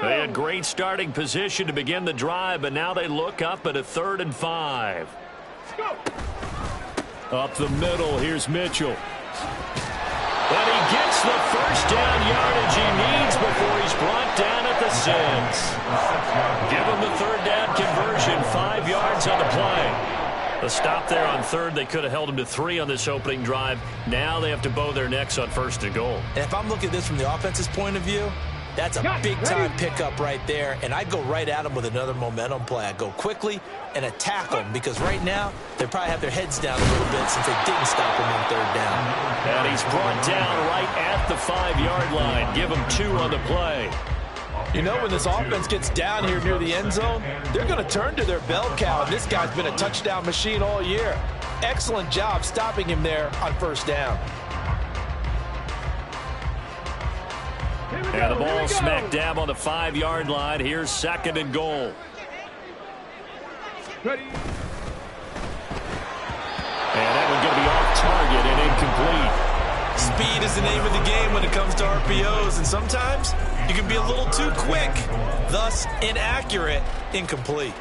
They had great starting position to begin the drive, but now they look up at a 3rd and 5. Up the middle, here's Mitchell. And he gets the first down yardage he needs before he's brought down at the 6. Give him the 3rd down conversion, 5 yards on the play. The stop there on 3rd, they could have held him to 3 on this opening drive. Now they have to bow their necks on 1st and goal. And if I'm looking at this from the offense's point of view, that's a big-time pickup right there, and I'd go right at them with another momentum play. I'd go quickly and attack them because right now they probably have their heads down a little bit since they didn't stop him on 3rd down. And he's brought down right at the 5-yard line. Give him 2 on the play. You know, when this offense gets down here near the end zone, they're going to turn to their bell cow, and this guy's been a touchdown machine all year. Excellent job stopping him there on 1st down. And the ball smack dab on the 5-yard line. Here's 2nd and goal. Ready. And that one going to be off target and incomplete. Speed is the name of the game when it comes to RPOs, and sometimes you can be a little too quick, thus inaccurate, incomplete.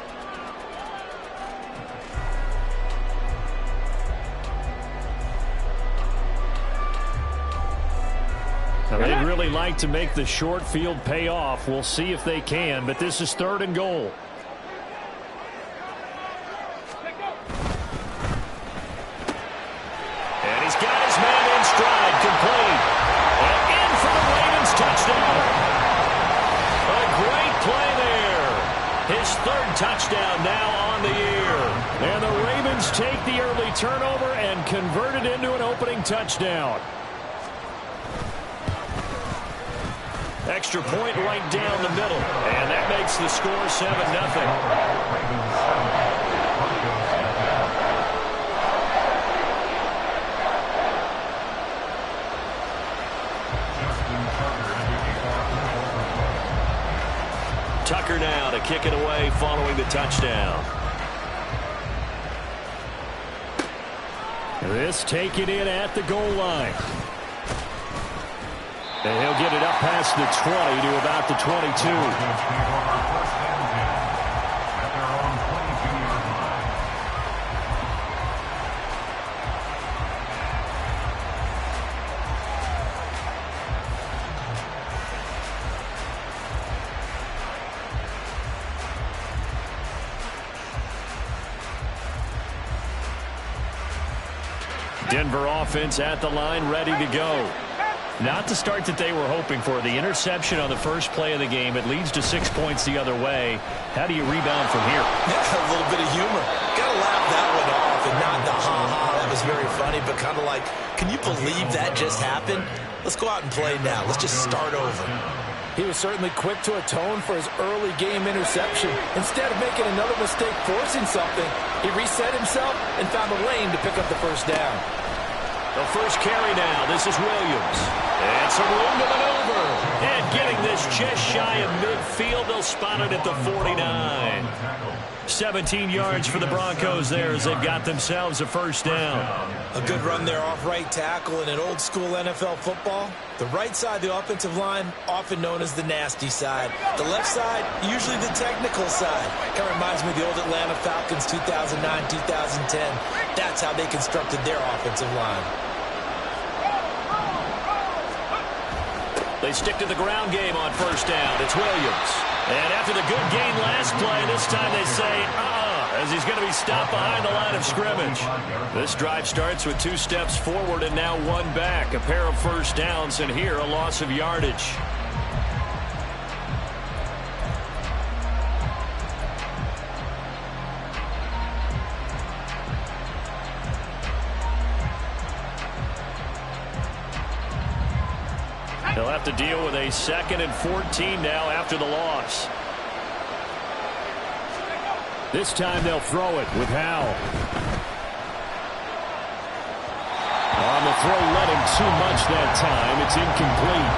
Now, they'd really like to make the short field pay off. We'll see if they can, but this is 3rd and goal. And he's got his man in stride, complete. And in for the Ravens touchdown. A great play there. His 3rd touchdown now on the year. And the Ravens take the early turnover and convert it into an opening touchdown. Extra point right down the middle. And that makes the score 7-0. Tucker now to kick it away following the touchdown. This taken in at the goal line. And he'll get it up past the 20 to about the 22. Denver offense at the line, ready to go. Not the start that they were hoping for. The interception on the first play of the game. It leads to 6 points the other way. How do you rebound from here? Yeah, a little bit of humor. Got to laugh that one off and not the ha-ha. That was very funny, but kind of like, can you believe that just happened? Let's go out and play now. Let's just start over. He was certainly quick to atone for his early game interception. Instead of making another mistake forcing something, he reset himself and found a lane to pick up the first down. The first carry now. This is Williams. And some room to maneuver. And getting this just shy of midfield. They'll spot it at the 49. 17 yards for the Broncos there as they've got themselves a first down. A good run there off right tackle in an old school NFL football. The right side of the offensive line, often known as the nasty side. The left side, usually the technical side. Kind of reminds me of the old Atlanta Falcons 2009-2010. That's how they constructed their offensive line. They stick to the ground game on first down. It's Williams. And after the good gain last play, this time they say, as he's going to be stopped behind the line of scrimmage. This drive starts with 2 steps forward and now 1 back. A pair of first downs, and here a loss of yardage. They'll have to deal with a 2nd and 14 now after the loss. This time they'll throw it with Howell. On the throw, led him too much that time. It's incomplete.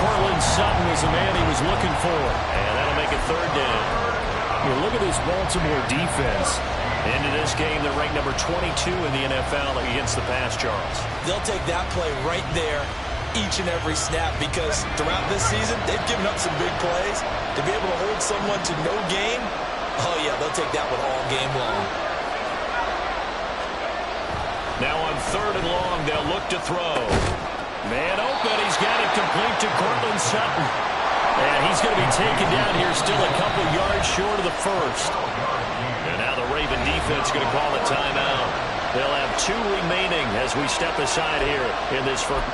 Cortland Sutton was the man he was looking for. And that'll make it 3rd down. Look at this Baltimore defense. Into this game, they're ranked number 22 in the NFL against the pass, Charles. They'll take that play right there each and every snap because throughout this season, they've given up some big plays. To be able to hold someone to no gain, oh, yeah, they'll take that one all game long. Now on 3rd and long, they'll look to throw. Man open, he's got it complete to Cortland Sutton. And he's going to be taken down here still a couple yards short of the first. And now the Raven defense going to call a timeout. They'll have 2 remaining as we step aside here in this first.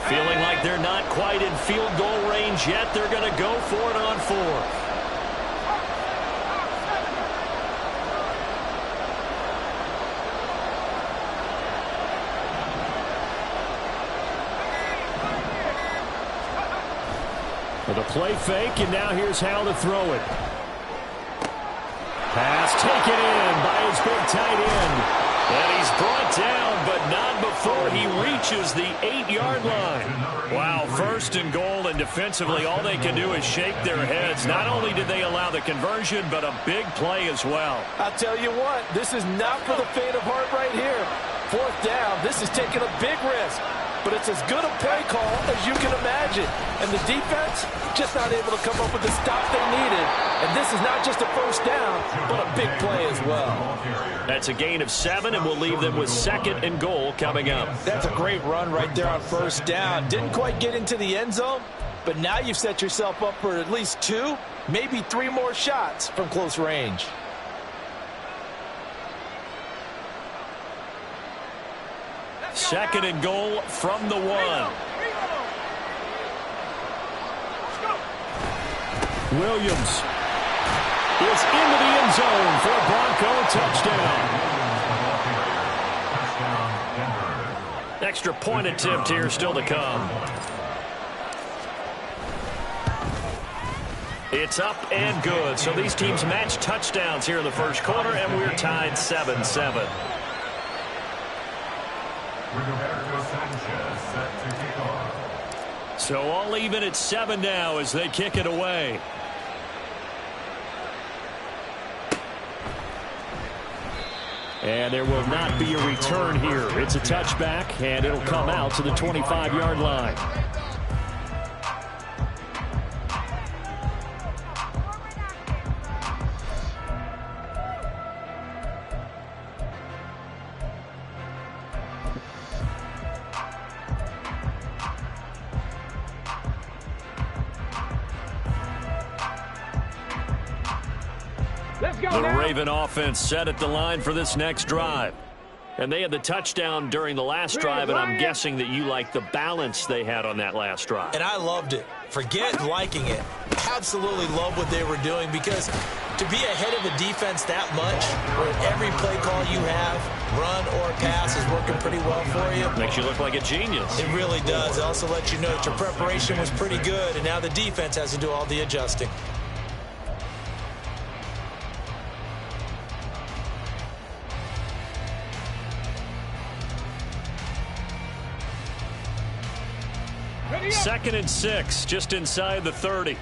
Feeling like they're not quite in field goal range yet. They're going to go for it on 4th. With a play fake, and now here's how to throw it. Pass taken in by his big tight end. And he's brought down, but not before he reaches the 8-yard line. Wow, 1st and goal, and defensively all they can do is shake their heads. Not only did they allow the conversion, but a big play as well. I'll tell you what, this is not for the faint of heart right here. 4th down, this is taking a big risk. But it's as good a play call as you can imagine. And the defense just not able to come up with the stop they needed. And this is not just a 1st down, but a big play as well. That's a gain of 7, and we'll leave them with 2nd and goal coming up. That's a great run right there on 1st down. Didn't quite get into the end zone, but now you've set yourself up for at least 2, maybe 3 more shots from close range. Second and goal from the 1. Williams is into the end zone for a Bronco touchdown. Extra point attempt here still to come. It's up and good. So these teams match touchdowns here in the first quarter, and we're tied 7-7. So all even at 7 now as they kick it away. And there will not be a return here. It's a touchback, and it'll come out to the 25-yard line. The Raven offense set at the line for this next drive. And they had the touchdown during the last drive, and I'm guessing that you like the balance they had on that last drive. And I loved it. Forget liking it. Absolutely love what they were doing, because to be ahead of a defense that much, where every play call you have, run or pass, is working pretty well for you. Makes you look like a genius. It really does. It also lets you know that your preparation was pretty good, and now the defense has to do all the adjusting. Second and 6, just inside the 30.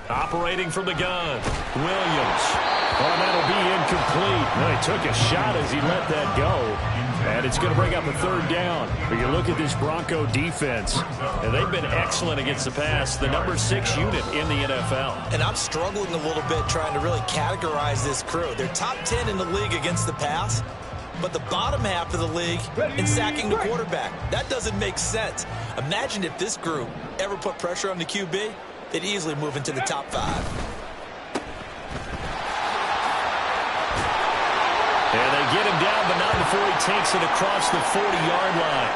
Operating from the gun, Williams. Oh, that'll be incomplete. Well, he took a shot as he let that go. And it's going to bring up a 3rd down. But you look at this Bronco defense, and they've been excellent against the pass. The number 6 unit in the NFL. And I'm struggling a little bit trying to really categorize this crew. They're top 10 in the league against the pass. but the bottom half of the league in sacking the quarterback. That doesn't make sense. Imagine if this group ever put pressure on the QB, they'd easily move into the top 5. And they get him down, but not before he takes it across the 40-yard line.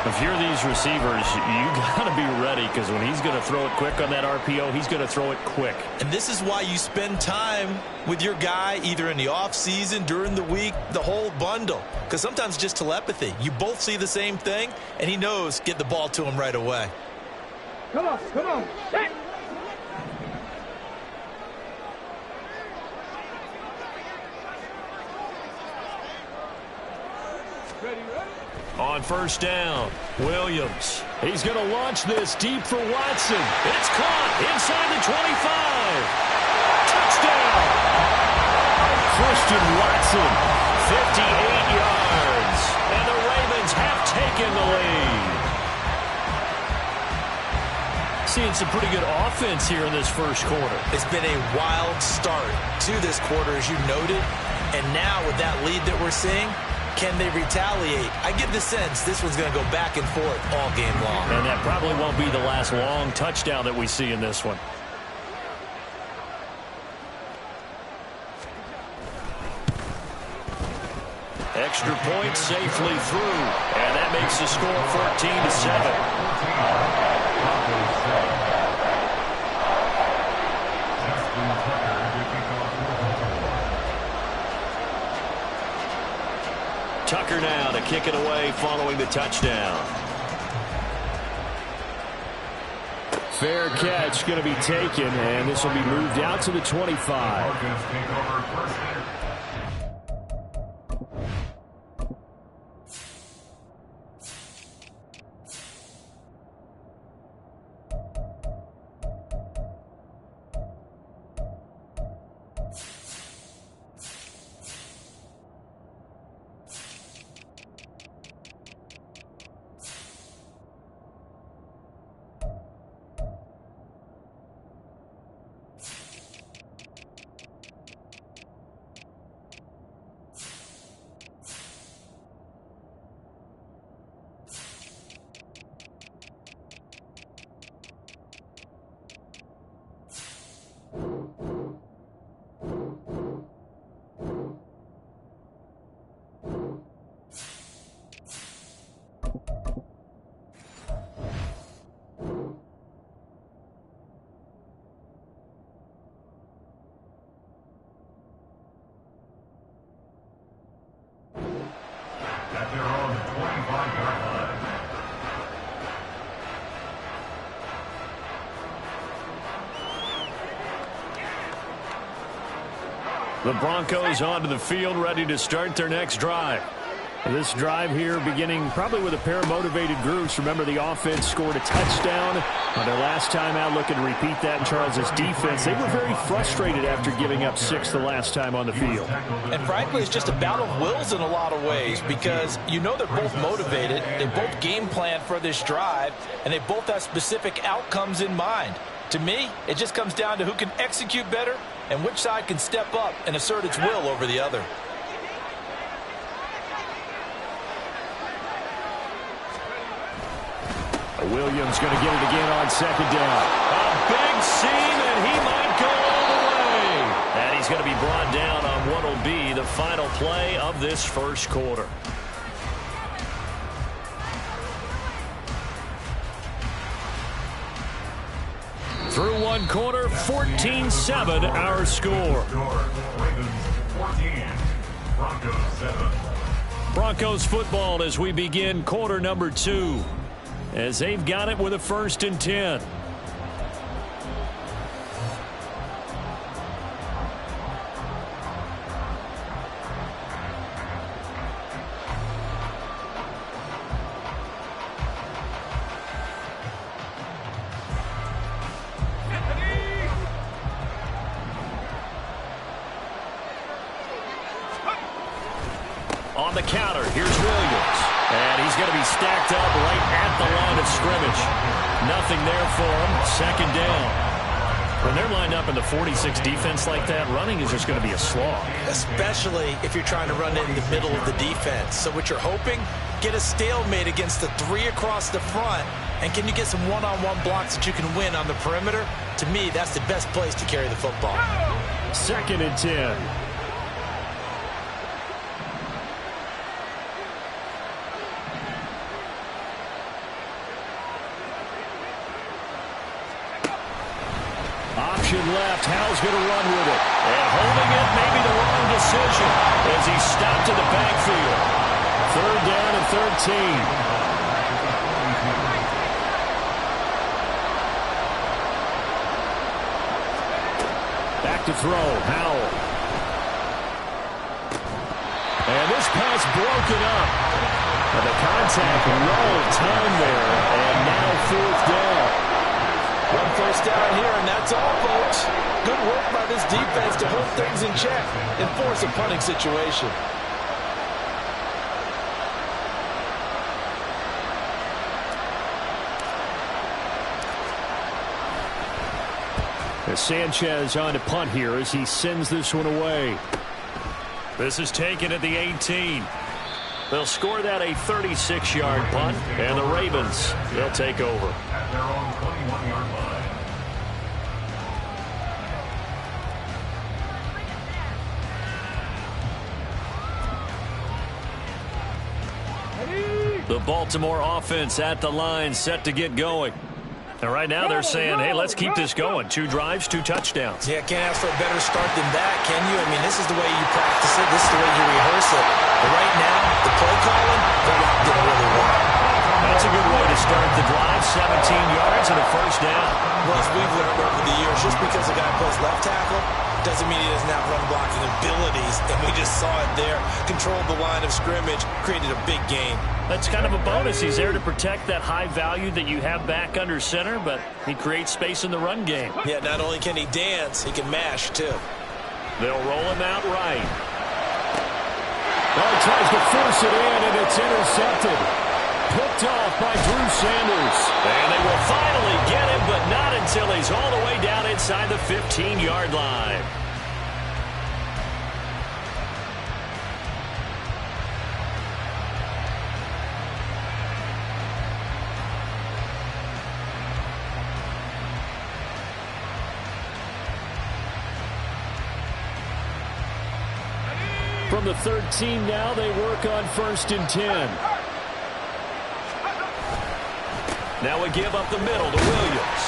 If you're these receivers, you got to be ready, because when he's going to throw it quick on that RPO, he's going to throw it quick. And this is why you spend time with your guy either in the offseason, during the week, the whole bundle. Because sometimes just telepathy. You both see the same thing, and he knows get the ball to him right away. Come on, come on. Hey. On first down, Williams. He's going to launch this deep for Watson. It's caught inside the 25. Touchdown! Christian Watson, 58 yards. And the Ravens have taken the lead. Seeing some pretty good offense here in this first quarter. It's been a wild start to this quarter, as you noted. And now with that lead that we're seeing, can they retaliate? I get the sense this one's going to go back and forth all game long. And that probably won't be the last long touchdown that we see in this one. Extra point safely through. And that makes the score 14-7. Tucker now to kick it away following the touchdown. Fair catch going to be taken, and this will be moved out to the 25. The Broncos onto the field, ready to start their next drive. This drive here beginning probably with a pair of motivated groups. Remember, the offense scored a touchdown on their last time out. Looking to repeat that in Charles' defense. They were very frustrated after giving up 6 the last time on the field. And frankly, it's just a battle of wills in a lot of ways, because you know they're both motivated. They both game plan for this drive, and they both have specific outcomes in mind. To me, it just comes down to who can execute better and which side can step up and assert its will over the other. Williams going to get it again on second down. A big seam, and he might go all the way. And he's going to be brought down on what will be the final play of this first quarter. Through one quarter, 14-7 our score. Ravens 14, Broncos 7. Broncos football as we begin quarter number 2. As they've got it with a 1st and 10. On the counter, here's Williams. And he's going to be stacked up right at the line of scrimmage. Nothing there for him. Second down. When they're lined up in the 46 defense like that, running is just going to be a slog. Especially if you're trying to run in the middle of the defense. So what you're hoping, get a stalemate against the 3 across the front. And can you get some one-on-one blocks that you can win on the perimeter? To me, that's the best place to carry the football. 2nd and 10. Option left. Howell's going to run with it. And holding it, maybe the wrong decision as he stopped in the backfield. 3rd down and 13. Back to throw. Howell. And this pass broken up. And the contact, well timed there. And now 4th down. 1 first down here, and that's all, folks. Good work by this defense to hold things in check and force a punting situation. As Sanchez on to punt here as he sends this one away. This is taken at the 18. They'll score that a 36-yard punt, and the Ravens, they'll take over. At their own 21-yard line. The Baltimore offense at the line, set to get going. And right now they're saying, hey, let's keep this going. 2 drives, 2 touchdowns. Yeah, can't ask for a better start than that, can you? I mean, this is the way you practice it. This is the way you rehearse it. But right now, the play calling, they're not doing really well. That's a good way to start the drive. 17 yards and a 1st down. Well, as we've learned over the years, just because a guy plays left tackle doesn't mean he doesn't have run blocking abilities. And we just saw it there. Controlled the line of scrimmage, created a big gain. That's kind of a bonus. He's there to protect that high value that you have back under center, but he creates space in the run game. Yeah, not only can he dance, he can mash, too. They'll roll him out right. Oh, he tries to force it in, and it's intercepted. Picked off by Drew Sanders. And they will finally get him, but not until he's all the way down inside the 15-yard line. From the 13 now, they work on 1st and 10. Now we give up the middle to Williams.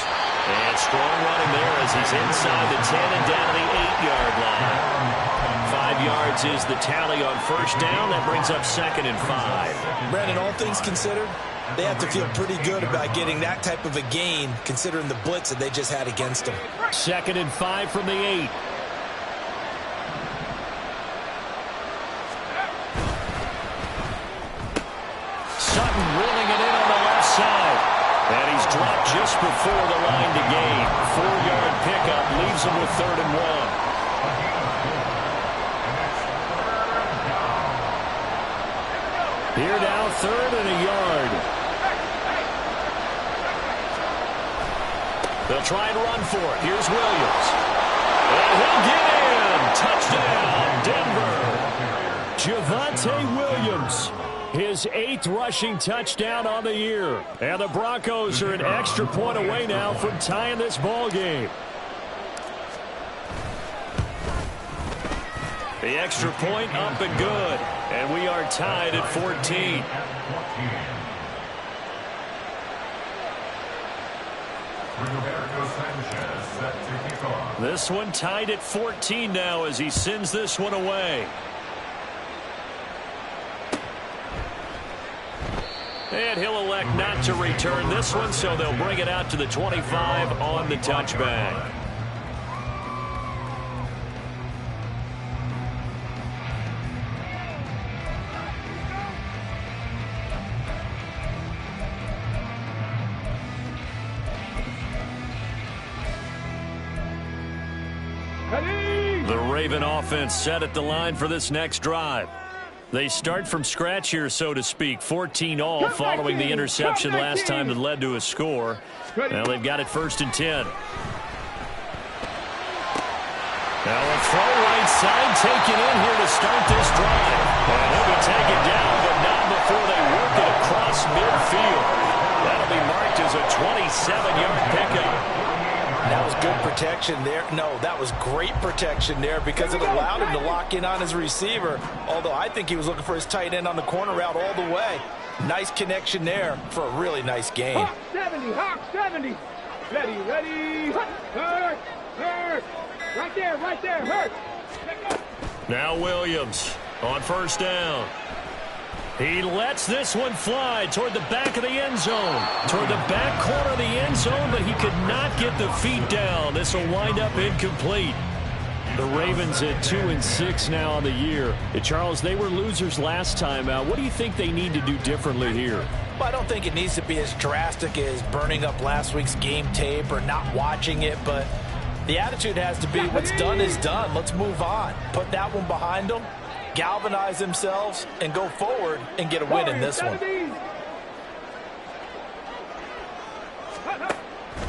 And strong running there as he's inside the 10 and down to the 8-yard line. 5 yards is the tally on 1st down. That brings up 2nd and 5. Brandon, all things considered, they have to feel pretty good about getting that type of a gain considering the blitz that they just had against them. 2nd and 5 from the 8. Sutton reeling it in on the left side. And he's dropped just before the line to gain. 4-yard pickup leaves him with 3rd and 1. Here now, 3rd and a yard. They'll try and run for it. Here's Williams. And he'll get in. Touchdown, Denver. Javonte Williams. His 8th rushing touchdown on the year. And the Broncos are an extra point away now from tying this ball game. The extra point up and good. And we are tied at 14. This one tied at 14 now as he sends this one away. And he'll elect not to return this one, so they'll bring it out to the 25 on the touchback. The Raven offense set at the line for this next drive. They start from scratch here, so to speak. 14-all following the interception last time that led to a score. Now they've got it 1st and 10. Now a throw right side taken in here to start this drive. And he'll be taken down, but not before they work it across midfield. That'll be marked as a 27-yard pickup. That was good protection there. No, that was great protection there because it allowed him to lock in on his receiver, although I think he was looking for his tight end on the corner route all the way. Nice connection there for a really nice gain. Hawk 70, Hawk 70. Ready. Hurt. Right there, hurt. Now Williams on first down. He lets this one fly toward the back of the end zone. Toward the back corner of the end zone, but he could not get the feet down. This will wind up incomplete. The Ravens at 2-6 now on the year. Charles, they were losers last time out. What do you think they need to do differently here? Well, I don't think it needs to be as drastic as burning up last week's game tape or not watching it, but the attitude has to be what's done is done. Let's move on. Put that one behind them, galvanize themselves, and go forward and get a win in this one.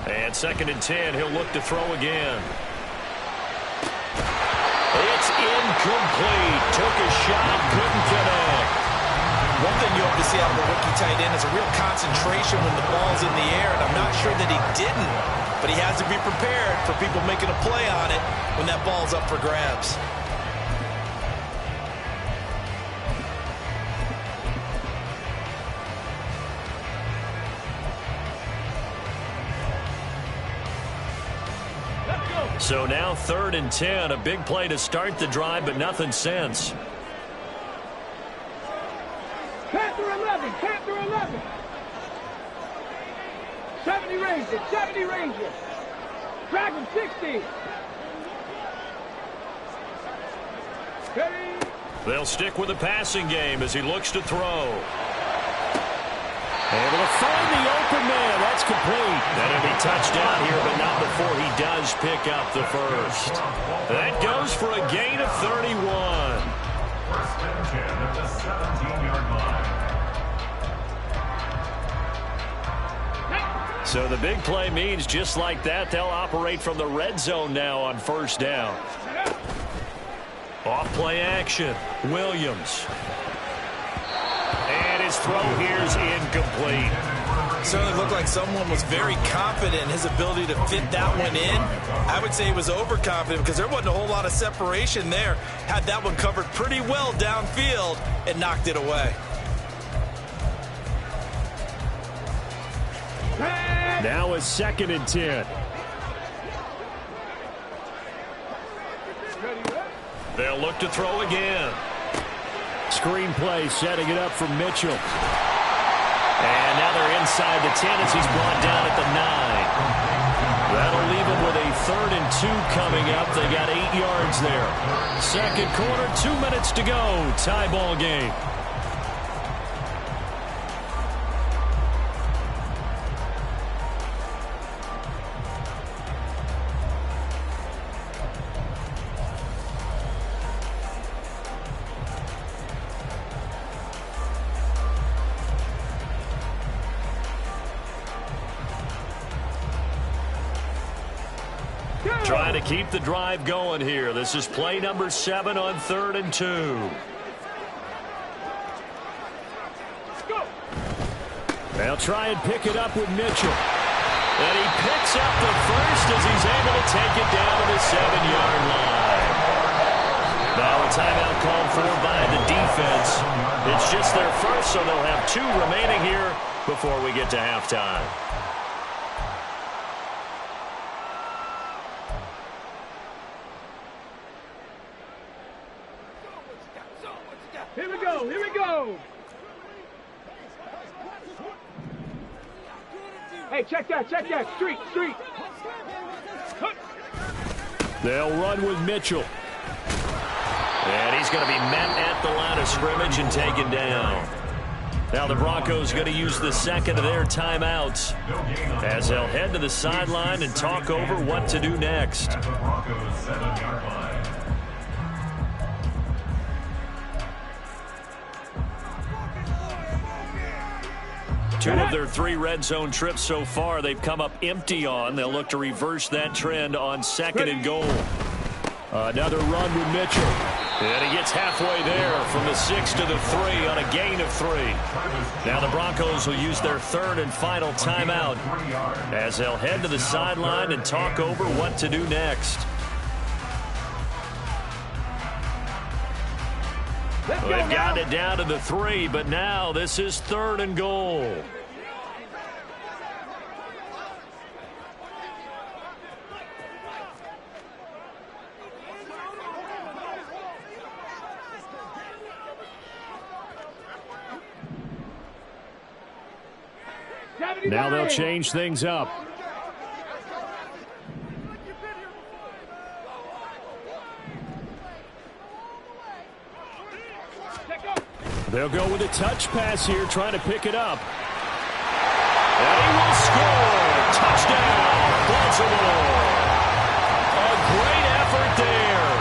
And 2nd and 10, he'll look to throw again. It's incomplete. Took a shot, couldn't connect. One thing you hope to see out of a rookie tight end is a real concentration when the ball's in the air, and I'm not sure that he didn't, but he has to be prepared for people making a play on it when that ball's up for grabs. So now 3rd and 10, a big play to start the drive, but nothing since. Panther 11. 70 Ranger. Dragon 60. Ready. They'll stick with the passing game as he looks to throw. Able to find the open man. That's complete. That'll be touchdown here, but not before he does pick up the first. That goes for a gain of 31. 1st and 10 at the 17-yard line. So the big play means just like that, they'll operate from the red zone now on 1st down. Off play action. Williams. And his throw here's incomplete. Certainly looked like someone was very confident in his ability to fit that one in. I would say he was overconfident because there wasn't a whole lot of separation there. Had that one covered pretty well downfield and knocked it away. Now a 2nd and 10. They'll look to throw again. Screen play setting it up for Mitchell. And now they're inside the 10 as he's brought down at the 9. That'll leave him with a 3rd and 2 coming up. They got 8 yards there. 2nd quarter, 2 minutes to go. Tie ball game. Trying to keep the drive going here. This is play number 7 on 3rd and 2. They'll try and pick it up with Mitchell. And he picks up the first as he's able to take it down to the 7-yard line. Now a timeout called for by the defense. It's just their first, so they'll have 2 remaining here before we get to halftime. Here we go. Hey, check that. Street. They'll run with Mitchell. And he's going to be met at the line of scrimmage and taken down. Now the Broncos going to use the 2nd of their timeouts as they'll head to the sideline and talk over what to do next. At the Broncos 7-yard line. 2 of their 3 red zone trips so far they've come up empty on. They'll look to reverse that trend on 2nd and goal. Another run with Mitchell. And he gets halfway there from the 6 to the 3 on a gain of 3. Now the Broncos will use their third and final timeout as they'll head to the sideline and talk over what to do next. They've got it down to the 3, but now this is 3rd and goal. Now they'll change things up. They'll go with a touch pass here, trying to pick it up. And he will score. Touchdown, Baltimore. A great effort there.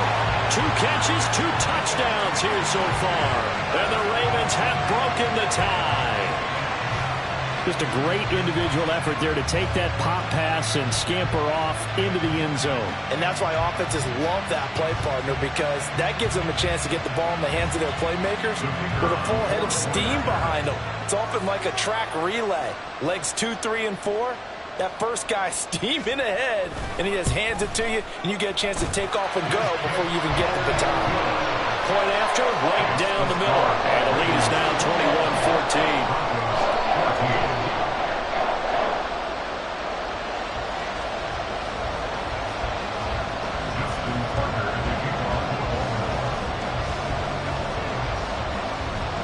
2 catches, 2 touchdowns here so far. And the Ravens have broken the tie. Just a great individual effort there to take that pop pass and scamper off into the end zone. And that's why offenses love that play, partner, because that gives them a chance to get the ball in the hands of their playmakers with a full head of steam behind them. It's often like a track relay. Legs 2, 3, and 4. That first guy steaming ahead, and he just hands it to you, and you get a chance to take off and go before you even get the baton. Point after, right down the middle. And the lead is now 21-14.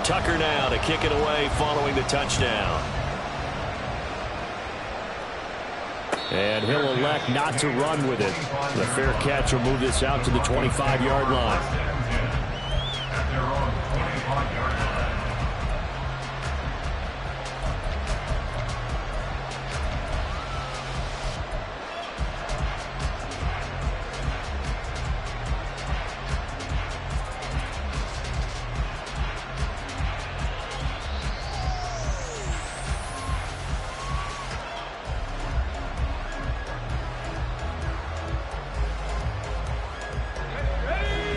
Tucker now to kick it away following the touchdown. And he'll elect not to run with it. The fair catch will move this out to the 25-yard line.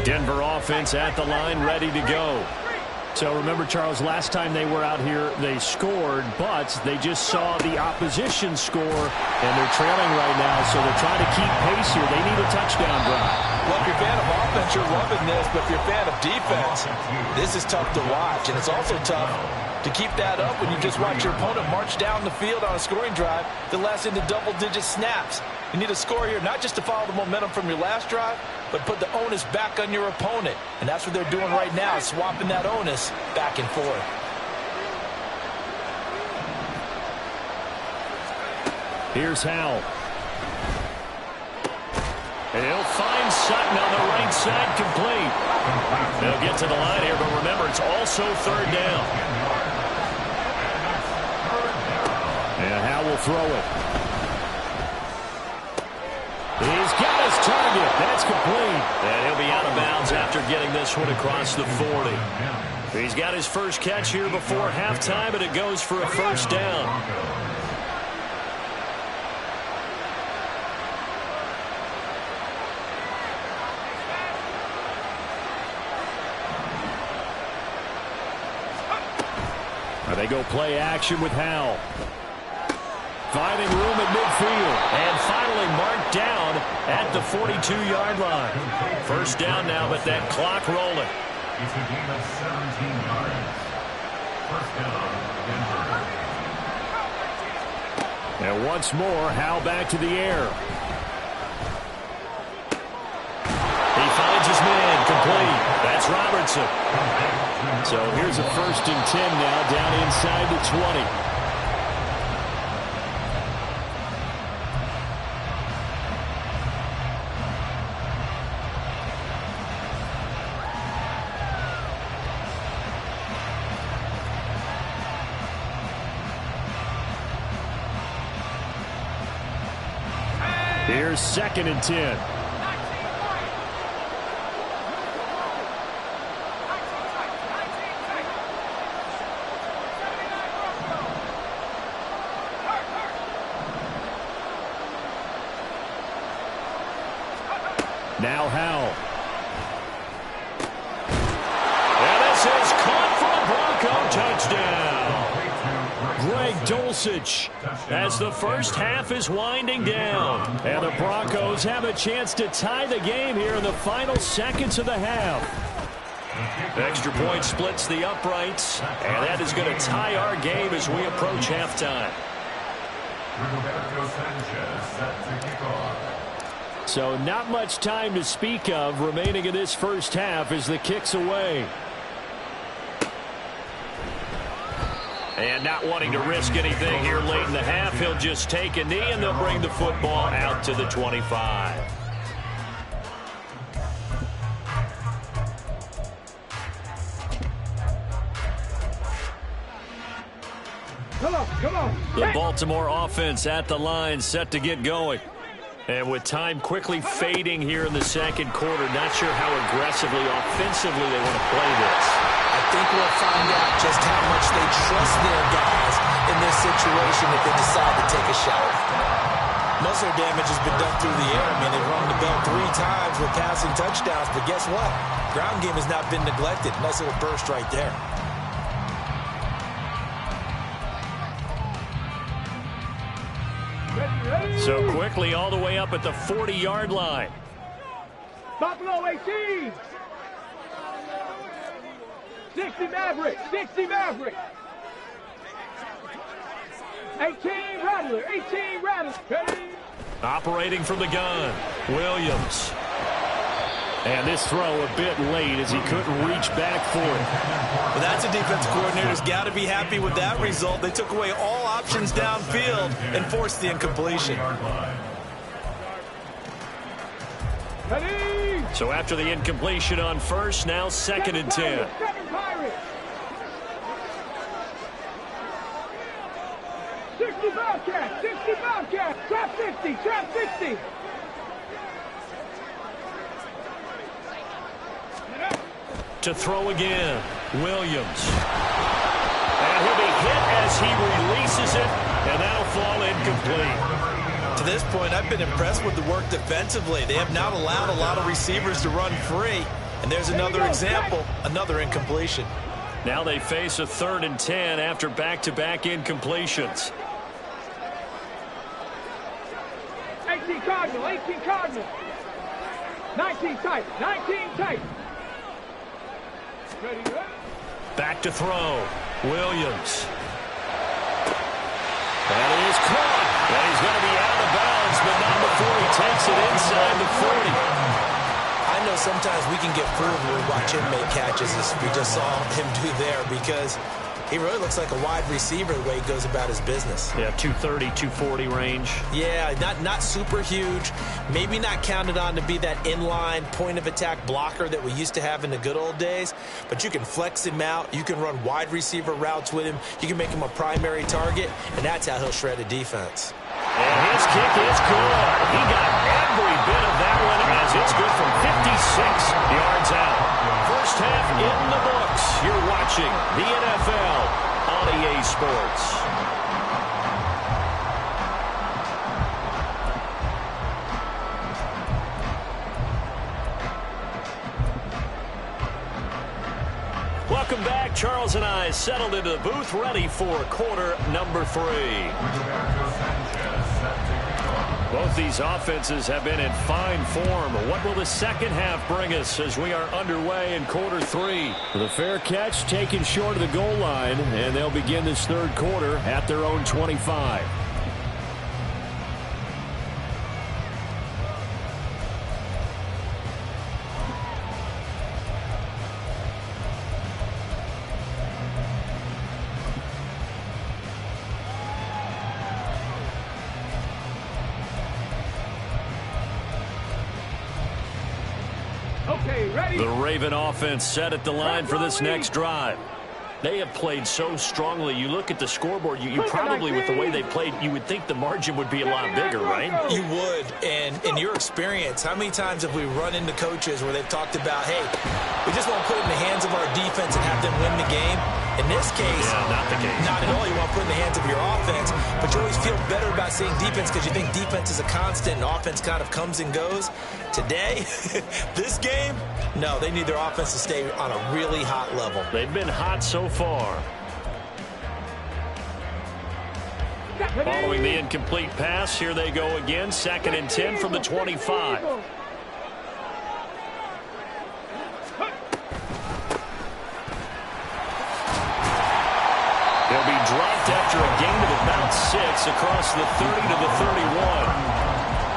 Denver offense at the line, ready to go. So remember, Charles, last time they were out here, they scored, but they just saw the opposition score, and they're trailing right now, so they're trying to keep pace here. They need a touchdown drive. Well, if you're a fan of offense, you're loving this, but if you're a fan of defense, this is tough to watch, and it's also tough to keep that up when you just watch your opponent march down the field on a scoring drive that lasts into double-digit snaps. You need a score here, not just to follow the momentum from your last drive, but put the onus back on your opponent. And that's what they're doing right now, swapping that onus back and forth. Here's Howell. And he'll find Sutton on the right side, complete. They'll get to the line here, but remember, it's also 3rd down. And Howell will throw it. He's got his target. That's complete. And he'll be out of bounds after getting this one across the 40. He's got his first catch here before halftime, and it goes for a 1st down. They go play action with Howell. Finding room at midfield. And finally marked down at the 42-yard line. 1st down now, but that clock rolling. It's a gain of 17 yards. 1st down, Denver. And once more, Howell back to the air. He finds his man, complete. That's Robertson. So here's a 1st and 10 now, down inside the 20. Here's 2nd and 10. Now Howell. And this is caught for a Bronco touchdown. Greg Dulcich as the first half is winding down. And the Broncos have a chance to tie the game here in the final seconds of the half. Extra point splits the uprights, and that is going to tie our game as we approach halftime. So not much time to speak of remaining in this first half as the kick's away. And not wanting to risk anything here late in the half, he'll just take a knee and they'll bring the football out to the 25. Come on. The Baltimore offense at the line, set to get going. And with time quickly fading here in the second quarter, not sure how aggressively, offensively they want to play this. I think we'll find out just how much they trust their guys in this situation if they decide to take a shot. Most of their damage has been done through the air. I mean, they've rung the bell 3 times with passing touchdowns, but guess what? Ground game has not been neglected. Nice little burst right there. So quickly all the way up at the 40-yard line. Buffalo 18. 60 Maverick. 60 Maverick. 18 Rattler. 18 Rattler. Ready? Operating from the gun, Williams. And this throw a bit late as he couldn't reach back for it. Well, that's a defensive coordinator's got to be happy with that result. They took away all options downfield and forced the incompletion. Ready? So after the incompletion on first, now second and 10. 7 Pirates. 60 Bobcats. 60 Bobcats. Trap 60. Trap 60. To throw again, Williams. And he'll be hit as he releases it, and that'll fall incomplete. To this point, I've been impressed with the work defensively. They have not allowed a lot of receivers to run free. And there's another example, another incompletion. Now they face a 3rd and 10 after back-to-back incompletions. 18 Cardinal. 18 Cardinal. 19 tight. 19 tight. Ready, ready. Back to throw. Williams. That is caught. And he's going to be out of bounds, but not before he takes it inside the 40. I know sometimes we can get fooled when we watch him make catches, as we just saw him do there, because he really looks like a wide receiver the way he goes about his business. Yeah, 230, 240 range. Yeah, not super huge. Maybe not counted on to be that inline point-of-attack blocker that we used to have in the good old days. But you can flex him out. You can run wide receiver routes with him. You can make him a primary target, and that's how he'll shred a defense. And his kick is good. He got every bit of that one as it's good from 56 yards out. First half in the books. You're watching the NFL on EA Sports. Welcome back. Charles and I settled into the booth, ready for quarter number 3. Both these offenses have been in fine form. What will the second half bring us as we are underway in quarter 3? The fair catch taken short of the goal line, and they'll begin this third quarter at their own 25. Okay, ready? The Raven offense set at the line for this next drive. They have played so strongly. You look at the scoreboard, you probably, with the way they played, you would think the margin would be a lot bigger, right? You would. And in your experience, how many times have we run into coaches where they've talked about, hey, we just want to put it in the hands of our defense and have them win the game? In this case, not the case. Not at all. You want to put in the hands of your offense, but you always feel better about saying defense because you think defense is a constant and offense kind of comes and goes. Today, this game, no, they need their offense to stay on a really hot level. They've been hot so far. Following the incomplete pass, here they go again. 2nd and 10 from the 25. He'll be dropped after a gain of about 6 across the 30 to the 31.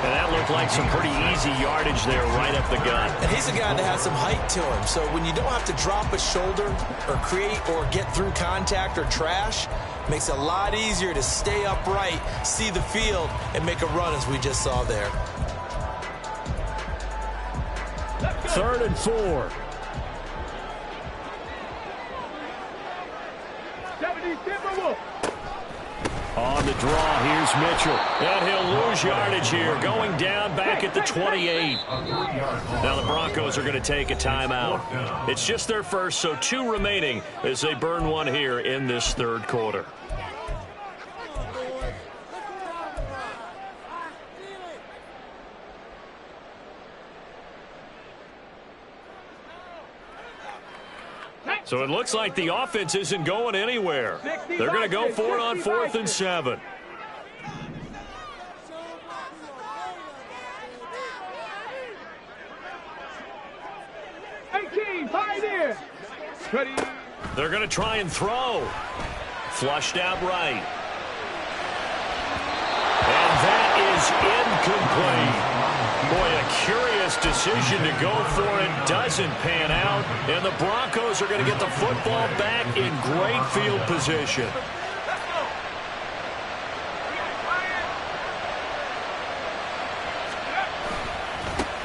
And that looked like some pretty easy yardage there right up the gut. And he's a guy that has some height to him. So when you don't have to drop a shoulder or create or get through contact or trash, makes it a lot easier to stay upright, see the field, and make a run as we just saw there. 3rd and 4. On the draw, here's Mitchell. And he'll lose yardage here, going down back at the 28. Now the Broncos are going to take a timeout. It's just their first, so 2 remaining as they burn one here in this 3rd quarter. So it looks like the offense isn't going anywhere. They're going to go for it on 4th and 7. They're going to try and throw. Flushed out right. And that is incomplete. Boy, a curious decision to go for it. Doesn't pan out. And the Broncos are going to get the football back in great field position.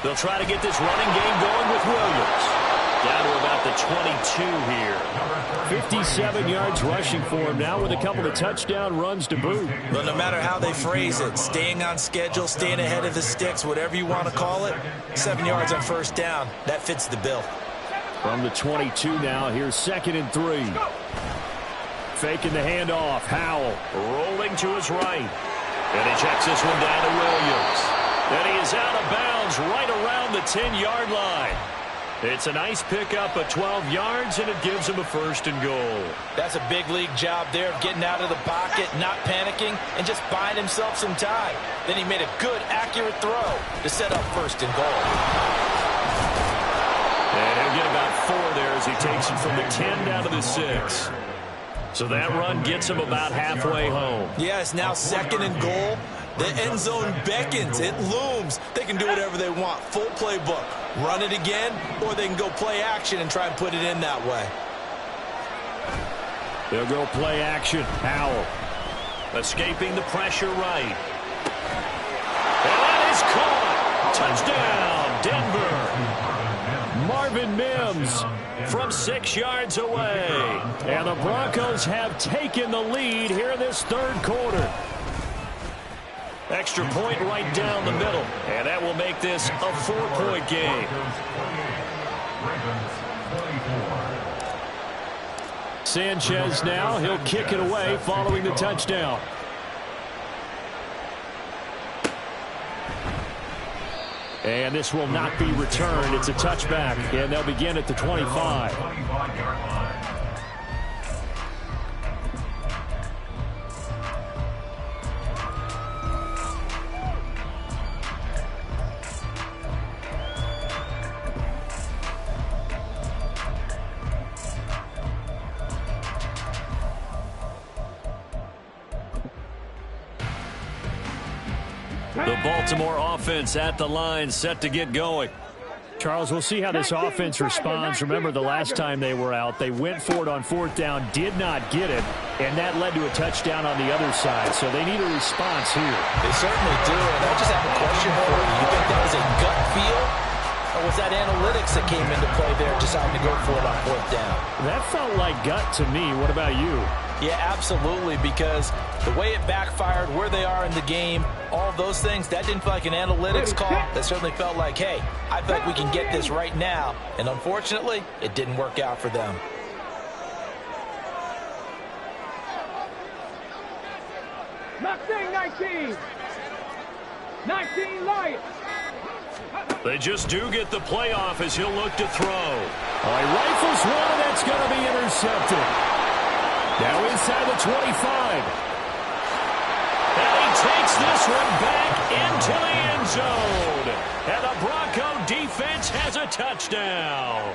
They'll try to get this running game going with Williams. Down to about the 22 here. 57 yards rushing for him now with a couple of touchdown runs to boot. Well, no matter how they phrase it, staying on schedule, staying ahead of the sticks, whatever you want to call it, 7 yards on 1st down, that fits the bill. From the 22 now, here's 2nd and 3. Faking the handoff. Howell rolling to his right. And he checks this one down to Williams. And he is out of bounds right around the 10-yard line. It's a nice pickup of 12 yards, and it gives him a 1st and goal. That's a big league job there of getting out of the pocket, not panicking, and just buying himself some time. Then he made a good, accurate throw to set up 1st and goal. And he'll get about 4 there as he takes it from the 10 down to the 6. So that run gets him about halfway home. Yeah, it's now 2nd and goal. The end zone beckons. It looms. They can do whatever they want. Full playbook. Run it again, or they can go play action and try and put it in that way. They'll go play action. Howell escaping the pressure right. And that is caught. Touchdown, Denver. Marvin Mims from 6 yards away. And the Broncos have taken the lead here in this 3rd quarter. Extra point right down the middle. And that will make this a 4-point game. Sanchez now. He'll kick it away following the touchdown. And this will not be returned. It's a touchback. And they'll begin at the 25. The Baltimore offense at the line, set to get going. Charles, we'll see how this offense responds. Remember, the last time they were out, they went for it on 4th down, did not get it, and that led to a touchdown on the other side. So they need a response here. They certainly do, and I just have a question for you. You think that was a gut feel, or was that analytics that came into play there, deciding to go for it on 4th down? That felt like gut to me. What about you? Yeah, absolutely, because the way it backfired, where they are in the game, all of those things, that didn't feel like an analytics call. That certainly felt like, hey, I feel like we can get this right now. And unfortunately, it didn't work out for them. 19. 19 Lions. They just do get the playoff as he'll look to throw. Oh, he rifles one, and that's going to be intercepted. Now inside the 25. And he takes this one back into the end zone. And the Bronco defense has a touchdown.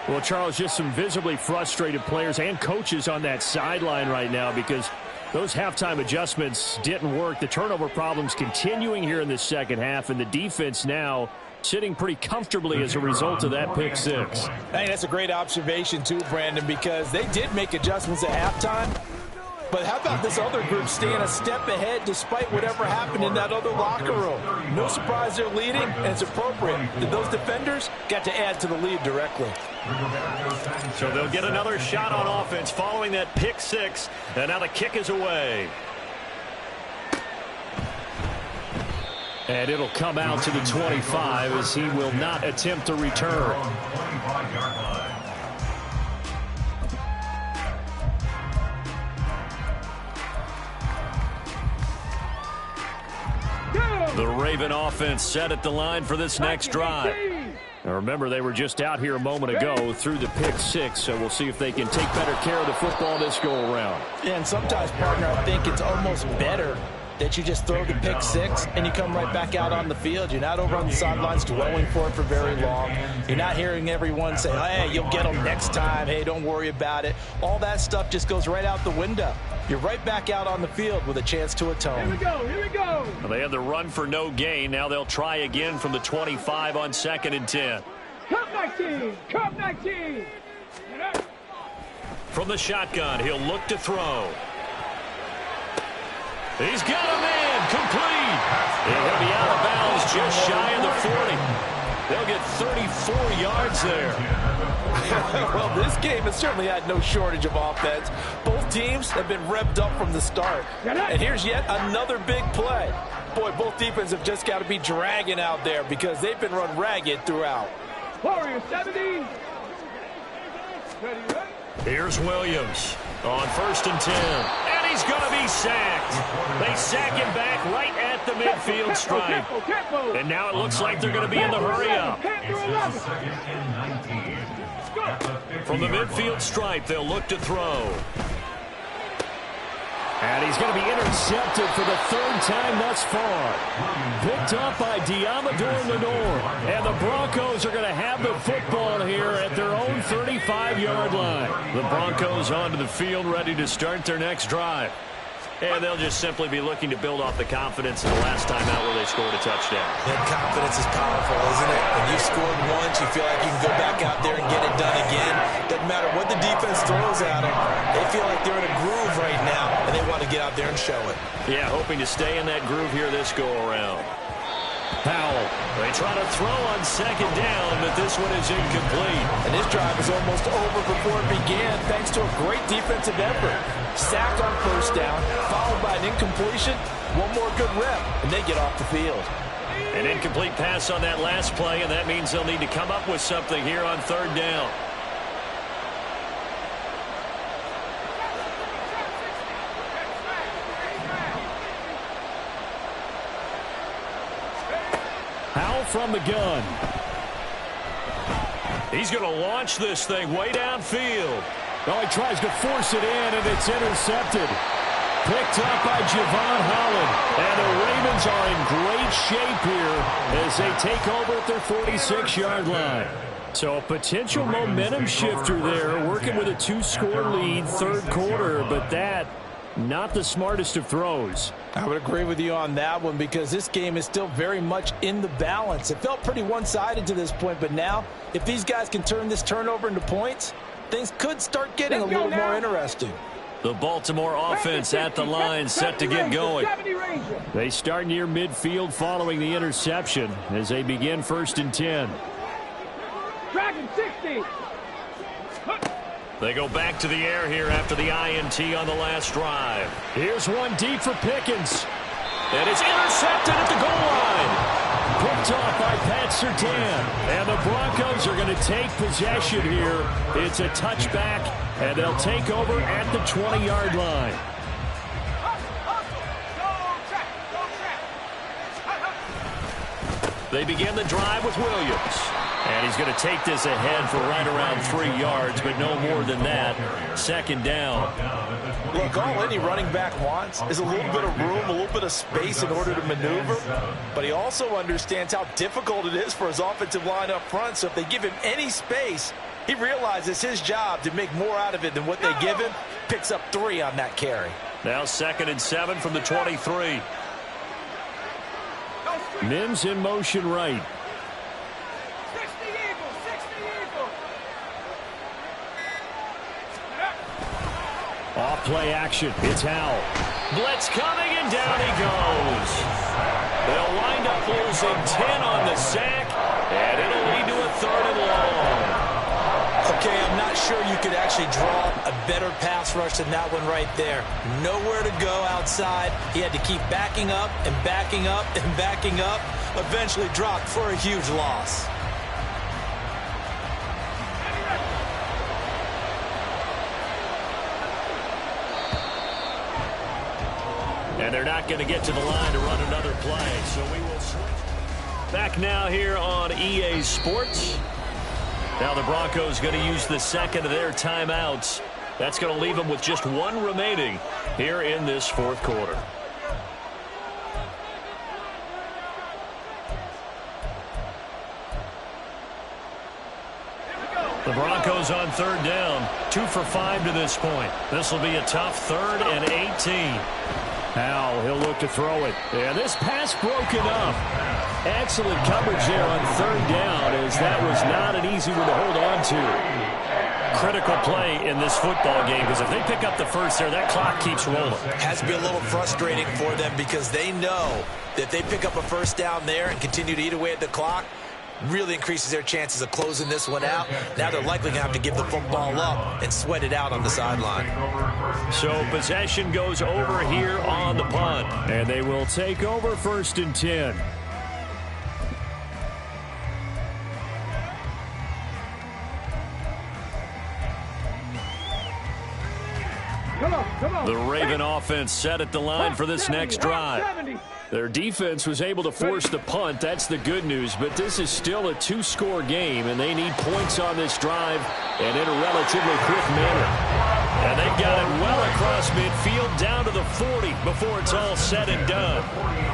Well, Charles, just some visibly frustrated players and coaches on that sideline right now because those halftime adjustments didn't work. The turnover problems continuing here in the second half, and the defense now sitting pretty comfortably as a result of that pick six. Hey, that's a great observation too, Brandon, because they did make adjustments at halftime. But how about this other group staying a step ahead despite whatever happened in that other locker room? No surprise they're leading, and it's appropriate that those defenders got to add to the lead directly. So they'll get another shot on offense following that pick six, and now the kick is away. And it'll come out to the 25 as he will not attempt to return. The Raven offense set at the line for this next drive. Now remember, they were just out here a moment ago through the pick six, so we'll see if they can take better care of the football this go-around. Yeah, and sometimes, partner, I think it's almost better that you just throw the pick six and you come right back out on the field. You're not over on the sidelines dwelling for it for very long. You're not hearing everyone say, hey, you'll get them next time. Hey, don't worry about it. All that stuff just goes right out the window. You're right back out on the field with a chance to atone. Here we go, here we go. Well, they had the run for no gain. Now they'll try again from the 25 on 2nd and 10. Cup 19, Cup 19. From the shotgun, he'll look to throw. He's got a man, complete. They're going to be out of bounds just shy of the 40. They'll get 34 yards there. Well, this game has certainly had no shortage of offense. Both teams have been revved up from the start. And here's yet another big play. Boy, both defenses have just got to be dragging out there because they've been run ragged throughout. Warriors 70. Ready, ready. Here's Williams on 1st and 10. And he's going to be sacked. They sack him back right at the midfield stripe. And now it looks like they're going to be in the hurry-up. From the midfield stripe, they'll look to throw. And he's going to be intercepted for the 3rd time thus far. Picked up by Diamador Lenore. And the Broncos are going to have the football here at their own 35-yard line. The Broncos onto the field ready to start their next drive. And they'll just simply be looking to build off the confidence of the last time out where they scored a touchdown. That confidence is powerful, isn't it? When you've scored once, you feel like you can go back out there and get it done again. Doesn't matter what the defense throws at them. They feel like they're in a groove right now, and they want to get out there and show it. Yeah, hoping to stay in that groove here this go-around. Powell, they try to throw on 2nd down, but this one is incomplete. And this drive is almost over before it began thanks to a great defensive effort. Sacked on 1st down, followed by an incompletion. One more good rep, and they get off the field. An incomplete pass on that last play, and that means they'll need to come up with something here on 3rd down. Powell from the gun. He's going to launch this thing way downfield. Oh, he tries to force it in, and it's intercepted. Picked up by Javon Holland. And the Ravens are in great shape here as they take over at their 46-yard line. So a potential momentum shifter there, working with a 2-score lead, 3rd quarter, but that not the smartest of throws. I would agree with you on that one because this game is still very much in the balance. It felt pretty one-sided to this point, but now if these guys can turn this turnover into points, things could start getting a little more interesting. The Baltimore offense at the line, set to get going. They start near midfield following the interception as they begin 1st and 10. Dragon 60. They go back to the air here after the INT on the last drive. Here's one deep for Pickens. And it's intercepted at the goal line. Picked off by Pat Surtain. And the Broncos are going to take possession here. It's a touchback, and they'll take over at the 20-yard line. They begin the drive with Williams. And he's going to take this ahead for right around 3 yards, but no more than that. Second down. Look, all any running back wants is a little bit of room, a little bit of space in order to maneuver. But he also understands how difficult it is for his offensive line up front. So if they give him any space, he realizes his job to make more out of it than what they give him. Picks up 3 on that carry. Now 2nd and 7 from the 23. Mims in motion right. Off play action. It's Howell. Blitz coming, and down he goes. They'll wind up losing 10 on the sack, and it'll lead to a 3rd and long. Okay, I'm not sure you could actually draw a better pass rush than that one right there. Nowhere to go outside. He had to keep backing up and backing up and backing up. Eventually dropped for a huge loss. And they're not going to get to the line to run another play, so we will switch. Back now here on EA Sports. Now the Broncos going to use the 2nd of their timeouts. That's going to leave them with just 1 remaining here in this 4th quarter. The Broncos on 3rd down. 2 for 5 to this point. This will be a tough 3rd and 18. Howell, he'll look to throw it. Yeah, this pass broken up. Excellent coverage there on 3rd down, as that was not an easy one to hold on to. Critical play in this football game, because if they pick up the first there, that clock keeps rolling. Has to be a little frustrating for them because they know that if they pick up a first down there and continue to eat away at the clock, really increases their chances of closing this one out. Now they're likely going to have to give the football up and sweat it out on the sideline. So possession goes over here on the punt. And they will take over 1st and 10. The Raven offense set at the line for this next drive. Their defense was able to force the punt. That's the good news. But this is still a 2-score game, and they need points on this drive and in a relatively quick manner. And they've got it well across midfield down to the 40 before it's all said and done.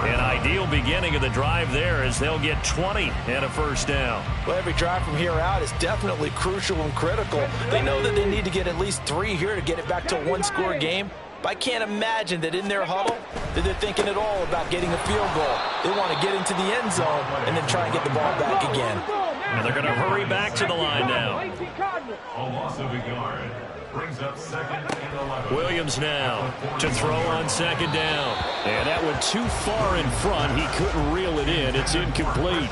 An ideal beginning of the drive there as they'll get 20 and a first down. Well, every drive from here out is definitely crucial and critical. They know that they need to get at least 3 here to get it back to a 1-score game. But I can't imagine that in their huddle that they're thinking at all about getting a field goal. They want to get into the end zone and then try and get the ball back again. And they're going to hurry back to the line now. A loss of a yard. Brings up 2nd and 11. Williams now to throw on 2nd down. And that went too far in front. He couldn't reel it in. It's incomplete.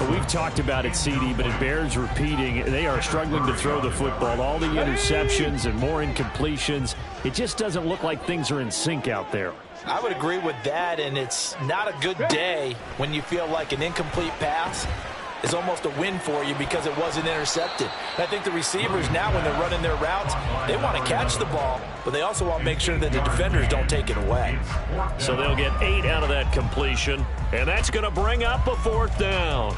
But we've talked about it, CD, but it bears repeating. They are struggling to throw the football. All the interceptions and more incompletions. It just doesn't look like things are in sync out there. I would agree with that, and it's not a good day when you feel like an incomplete pass is almost a win for you because it wasn't intercepted. And I think the receivers now, when they're running their routes, they want to catch the ball, but they also want to make sure that the defenders don't take it away. So they'll get 8 out of that completion, and that's going to bring up a 4th down.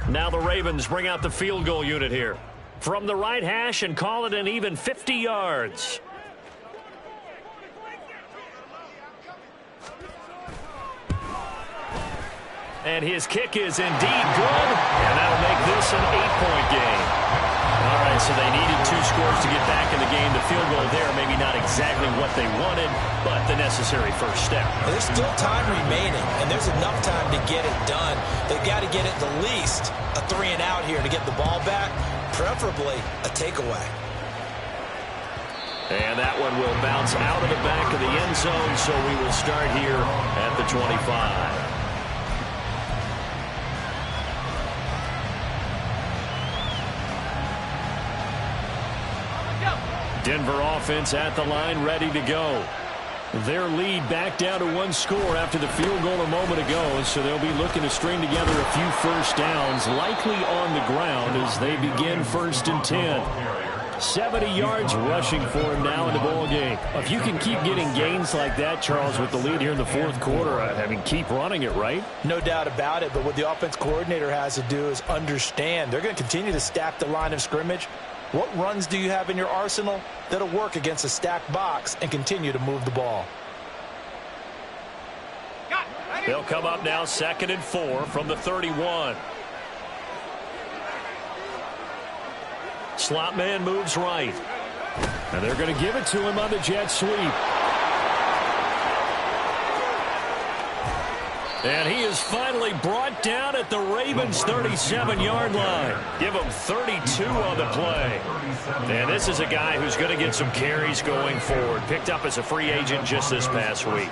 Now the Ravens bring out the field goal unit here from the right hash and call it an even 50 yards. And his kick is indeed good, and that'll make this an 8-point game. All right, so they needed 2 scores to get back in the game. The field goal there, maybe not exactly what they wanted, but the necessary first step. There's still time remaining, and there's enough time to get it done. They've got to get at the least a 3-and-out here to get the ball back, preferably a takeaway. And that one will bounce out of the back of the end zone, so we will start here at the 25. Denver offense at the line, ready to go. Their lead back down to 1 score after the field goal a moment ago, so they'll be looking to string together a few first downs, likely on the ground as they begin 1st and 10. 70 yards rushing for him now in the ball game. If you can keep getting gains like that, Charles, with the lead here in the fourth quarter, I mean, keep running it, right? No doubt about it, but what the offense coordinator has to do is understand they're going to continue to stack the line of scrimmage. What runs do you have in your arsenal that'll work against a stacked box and continue to move the ball? They'll come up now 2nd and 4 from the 31. Slot man moves right. And they're going to give it to him on the jet sweep. And he is finally brought down at the Ravens' 37-yard line. Give him 32 on the play. And this is a guy who's going to get some carries going forward. Picked up as a free agent just this past week.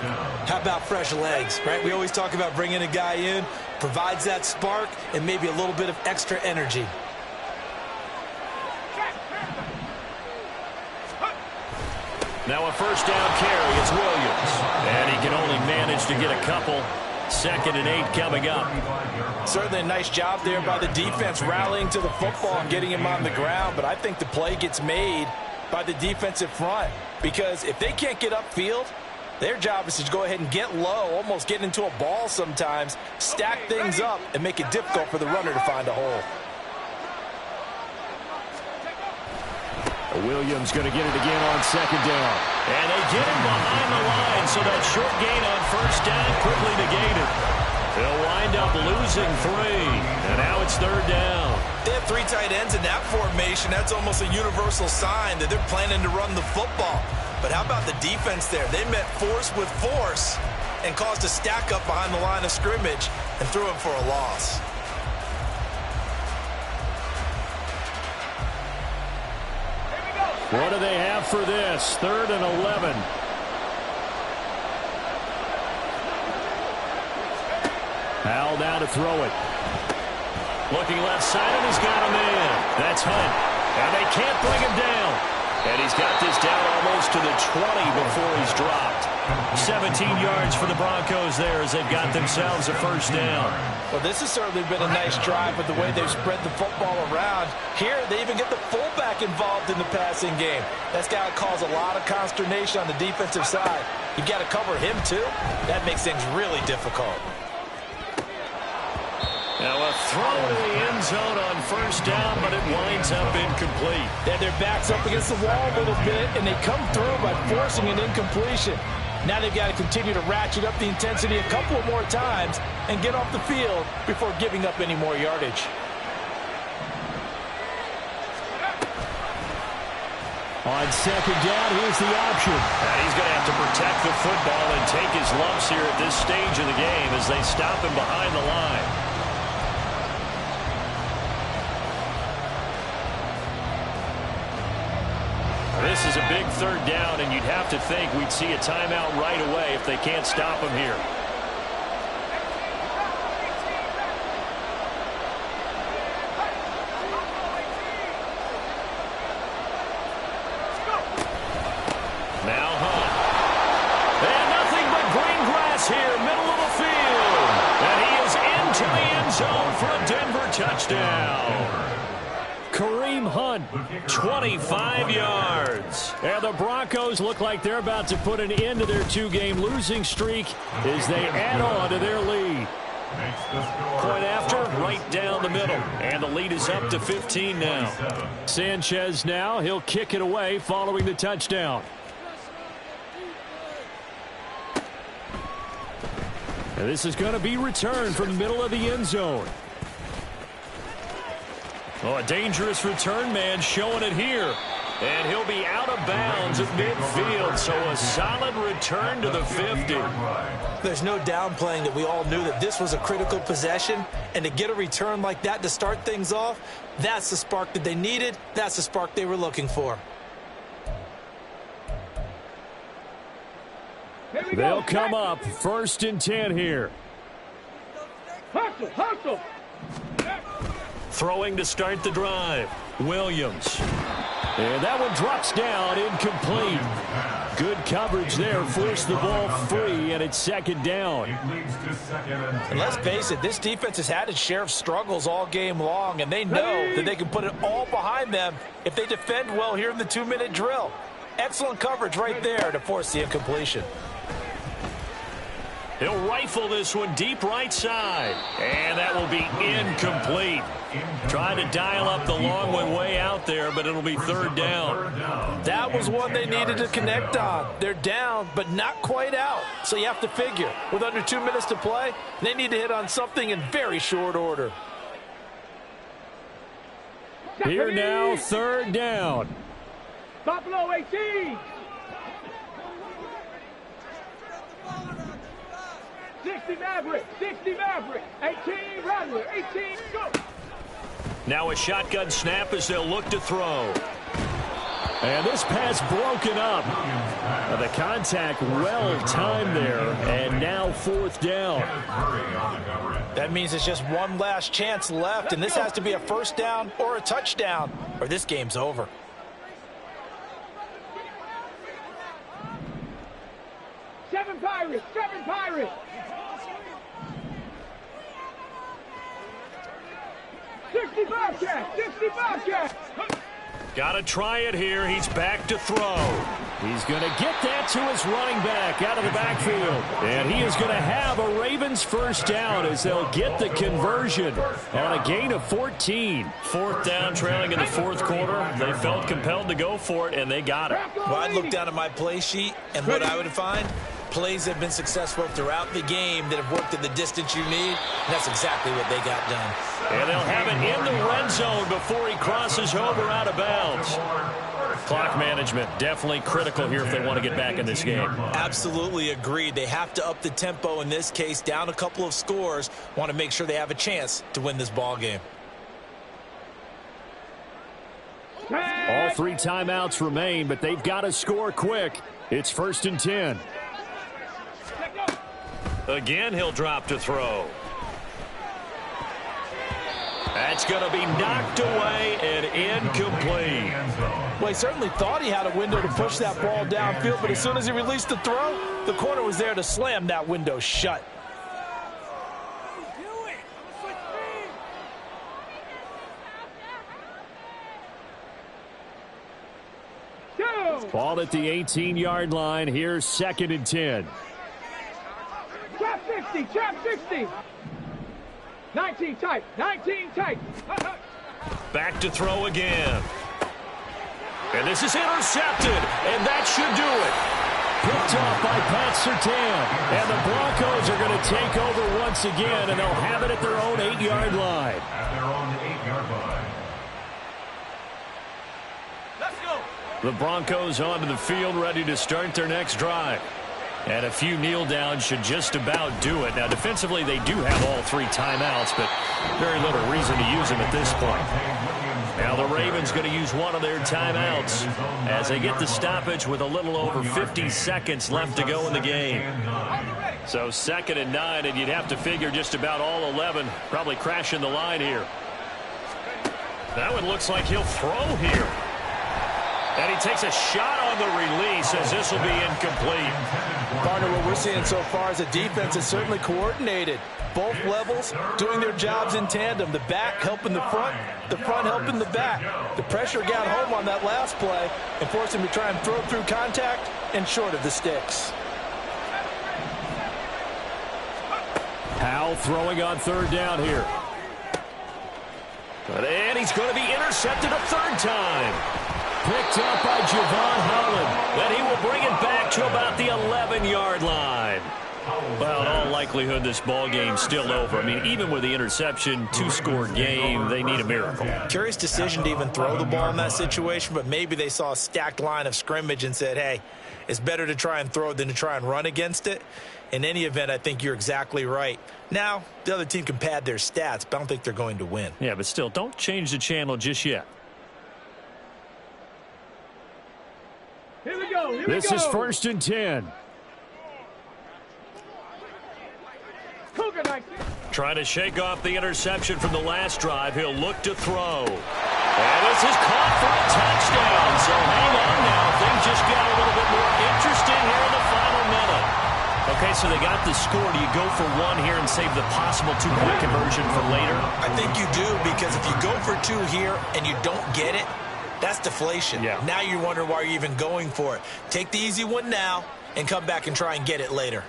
How about fresh legs, right? We always talk about bringing a guy in, provides that spark, and maybe a little bit of extra energy. Now a first down carry. It's Williams. And he can only manage to get a couple. 2nd and 8 coming up. Certainly a nice job there by the defense rallying to the football and getting him on the ground, but I think the play gets made by the defensive front because if they can't get upfield, their job is to go ahead and get low, almost get into a ball sometimes, stack things up, and make it difficult for the runner to find a hole. Williams going to get it again on 2nd down. And they get him behind the line, so that short gain on first down quickly negated. They'll wind up losing 3, and now it's 3rd down. They have 3 tight ends in that formation. That's almost a universal sign that they're planning to run the football. But how about the defense there? They met force with force and caused a stack up behind the line of scrimmage and threw him for a loss. What do they have for this? 3rd and 11. Howell down to throw it. Looking left side, and he's got a man. That's Hunt. And they can't bring him down. And he's got this down almost to the 20 before he's dropped. 17 yards for the Broncos there as they've got themselves a first down. Well, this has certainly been a nice drive with the way they've spread the football around. Here, they even get the fullback involved in the passing game. That's got to cause a lot of consternation on the defensive side. You've got to cover him, too. That makes things really difficult. Now a throw to the end zone on first down, but it winds up incomplete. They have their backs up against the wall a little bit, and they come through by forcing an incompletion. Now they've got to continue to ratchet up the intensity a couple of more times and get off the field before giving up any more yardage. On 2nd down, here's the option. And he's going to have to protect the football and take his lumps here at this stage of the game as they stop him behind the line. This is a big 3rd down, and you'd have to think we'd see a timeout right away if they can't stop him here. Now Hunt. And nothing but green grass here, middle of the field. And he is into the end zone for a Denver touchdown. Kareem Hunt, 25 yards. And the Broncos look like they're about to put an end to their 2-game losing streak as they add on to their lead. Point after, right down the middle. And the lead is up to 15 now. Sanchez now, he'll kick it away following the touchdown. And this is going to be returned from the middle of the end zone. Oh, a dangerous return man showing it here. And he'll be out of bounds at midfield, so a solid return to the 50. There's no downplaying that we all knew that this was a critical possession, and to get a return like that to start things off, that's the spark that they needed. That's the spark they were looking for. They'll come up 1st and 10 here. Hustle, hustle. Throwing to start the drive. Williams. And that one drops down, incomplete. Good coverage there, forced the ball free, and it's second down. And let's face it, this defense has had its share of struggles all game long, and they know that they can put it all behind them if they defend well here in the 2-minute drill. Excellent coverage right there to force the incompletion. He'll rifle this one deep right side. And that will be incomplete. Trying to dial up the long one way out there, but it'll be third down. That was one they needed to connect on. They're down, but not quite out. So you have to figure, with under 2 minutes to play, they need to hit on something in very short order. Here now, third down. Buffalo 18. 60 Maverick, 60 Maverick, 18 Rattler, 18, go. Now a shotgun snap as they'll look to throw. And this pass broken up. The contact well timed there, and now fourth down. That means it's just one last chance left, and this has to be a first down or a touchdown, or this game's over. Seven Pirates, 60 Bobcats, 60 Bobcats. Got to try it here. He's back to throw. He's going to get that to his running back out of the backfield. And he is going to have a Ravens first down as they'll get the conversion on a gain of 14. Fourth down, trailing in the fourth quarter. They felt compelled to go for it, and they got it. Well, I'd look down at my play sheet, and what I would find, plays have been successful throughout the game that have worked in the distance you need, and that's exactly what they got done. And they'll have it in the red zone before he crosses over out of bounds. Clock management definitely critical here if they want to get back in this game. Absolutely agreed. They have to up the tempo in this case, down a couple of scores, want to make sure they have a chance to win this ball game. All three timeouts remain, but they've got to score quick. It's first and 10. Again, he'll drop to throw. That's going to be knocked away and incomplete. Well, he certainly thought he had a window to push that ball downfield, but as soon as he released the throw, the corner was there to slam that window shut. Ball at the 18-yard line. Here's second and 10. Trap 60, trap 60. 19 tight, 19 tight. Back to throw again. And this is intercepted, and that should do it. Picked off by Pat Surtain. And the Broncos are going to take over once again, and they'll have it at their own 8-yard line. At their own 8-yard line. Let's go. The Broncos onto the field, ready to start their next drive. And a few kneel downs should just about do it. Now, defensively, they do have all three timeouts, but very little reason to use them at this point. Now, the Ravens going to use one of their timeouts as they get the stoppage with a little over 50 seconds left to go in the game. So, second and 9, and you'd have to figure just about all 11 probably crashing the line here. That one looks like he'll throw here. And he takes a shot on the release as this will be incomplete. Partner, what we're seeing so far is a defense is certainly coordinated. Both levels doing their jobs in tandem. The back helping the front helping the back. The pressure got home on that last play and forced him to try and throw through contact and short of the sticks. Powell throwing on third down here. And he's going to be intercepted a third time. Picked up by Javon Holland. Then he will bring it back to about the 11-yard line. Well, in all likelihood, this ball game's still over. I mean, even with the interception, two-score game, they need a miracle. Curious decision to even throw the ball in that situation, but maybe they saw a stacked line of scrimmage and said, hey, it's better to try and throw than to try and run against it. In any event, I think you're exactly right. Now, the other team can pad their stats, but I don't think they're going to win. Yeah, but still, don't change the channel just yet. Here we go. This is first and 10. Trying to shake off the interception from the last drive. He'll look to throw. And this is caught for a touchdown. So hang on now. Things just got a little bit more interesting here in the final minute. Okay, so they got the score. Do you go for one here and save the possible two-point conversion for later? I think you do, because if you go for two here and you don't get it, that's deflation. Yeah. Now you wonder why you're even going for it. Take the easy one now and come back and try and get it later.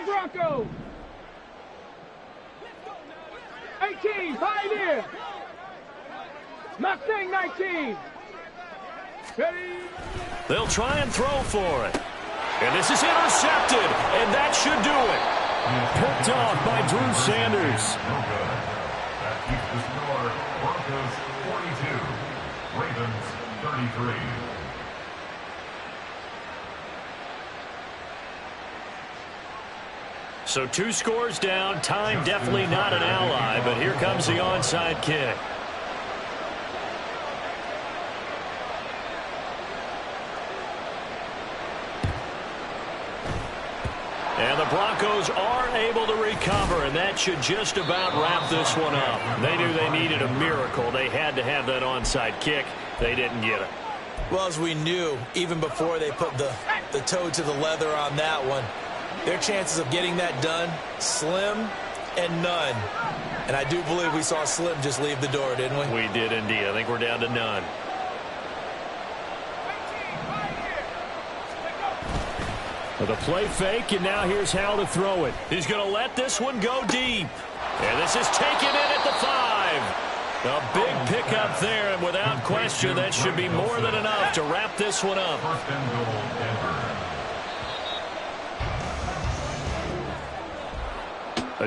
Broncos. 18, Pioneer. Mustang 19. Ready? They'll try and throw for it. And this is intercepted, and that should do it. Picked off by Drew Sanders. No good. That keeps the score. Broncos 42. Ravens 33. So 2 scores down. Time definitely not an ally, but here comes the onside kick. And the Broncos are able to recover, and that should just about wrap this one up. They knew they needed a miracle. They had to have that onside kick. They didn't get it. Well, as we knew, even before they put the toe to the leather on that one, their chances of getting that done, slim and none. And I do believe we saw Slim just leave the door, didn't we? We did indeed. I think we're down to none. With a play fake, and now here's how to throw it. He's going to let this one go deep. And this is taken in at the 5. A big pickup there, and without question, that should be more than enough to wrap this one up. First and goal, Denver.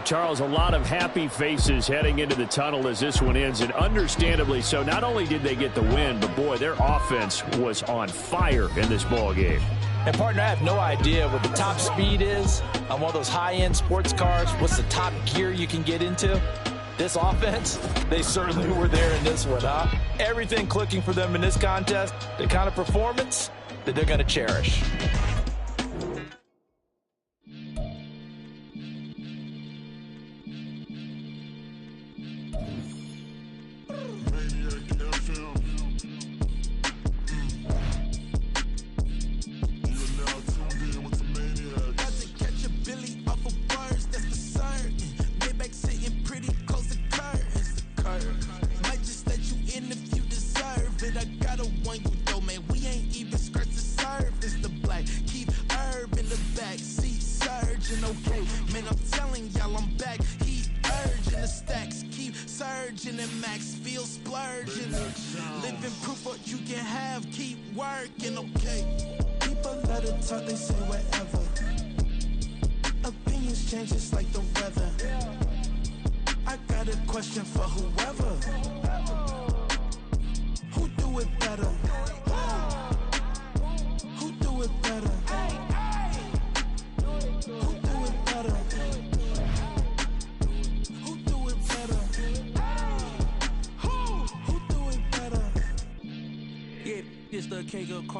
Charles, a lot of happy faces heading into the tunnel as this one ends, and understandably so. Not only did they get the win, but boy, their offense was on fire in this ball game. And, partner, I have no idea what the top speed is on one of those high-end sports cars. What's the top gear you can get into? This offense, they certainly were there in this one, huh? Everything clicking for them in this contest, the kind of performance that they're going to cherish.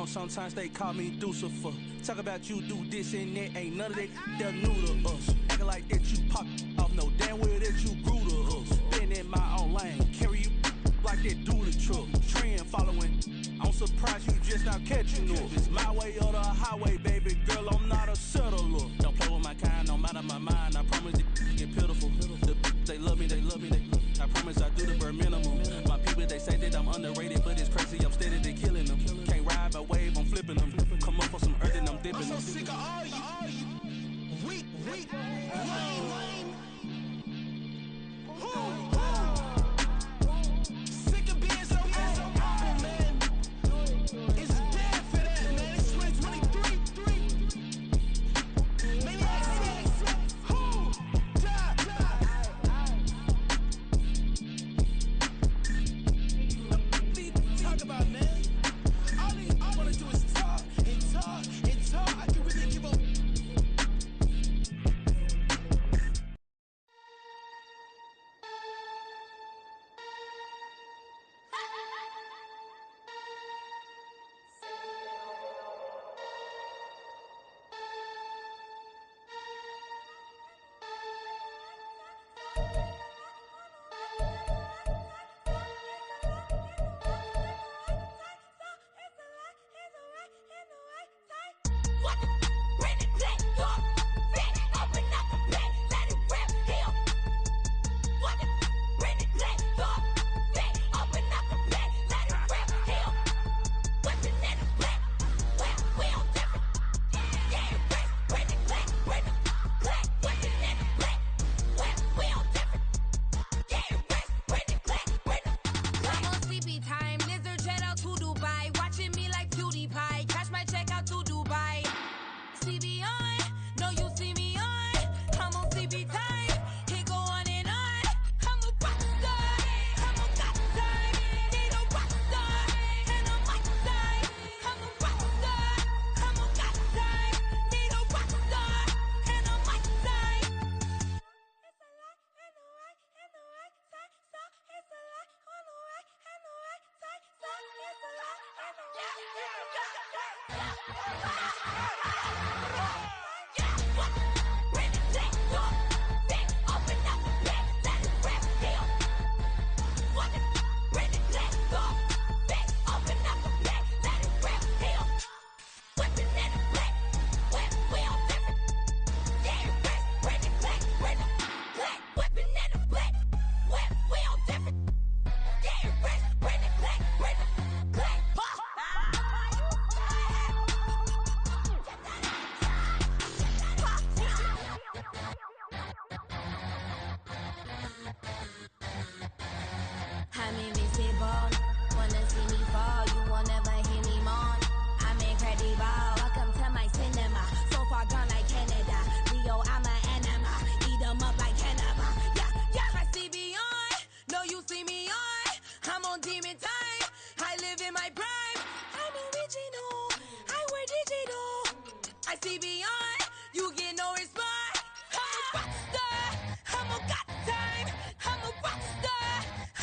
Sometimes they call me Lucifer. Talk about you do this and that. Ain't none of that. They're new to us. Acting like that you pop off. No damn well that you grew to us. Been in my own lane. Carry you like that do the truck. Trend following. I'm surprised you just not catching up. It's my way or the highway, baby girl. I'm not a settler. Don't play with my kind. No matter my mind. I promise it get pitiful. They love me. They love me. They love me. I promise I do the bare minimum. My people, they say that I'm underrated, but it's crazy. I'm steady. They killing them. Can't ride my wave. I'm flipping them. Come up for some earth and I'm dipping them. I'm so sick of all you weak, lame I'm invincible. Wanna see me fall, you won't ever hear me moan. I'm incredible. Welcome to my cinema. So far gone like Canada. Leo, I'm an anima. Eat 'em up like cannibal. Yeah, yeah. I see beyond. No, you see me on. I'm on demon time. I live in my prime. I'm original. I wear digital. I see beyond. You get no response. I'm a rock star. I'm a got time. I'm a rock star.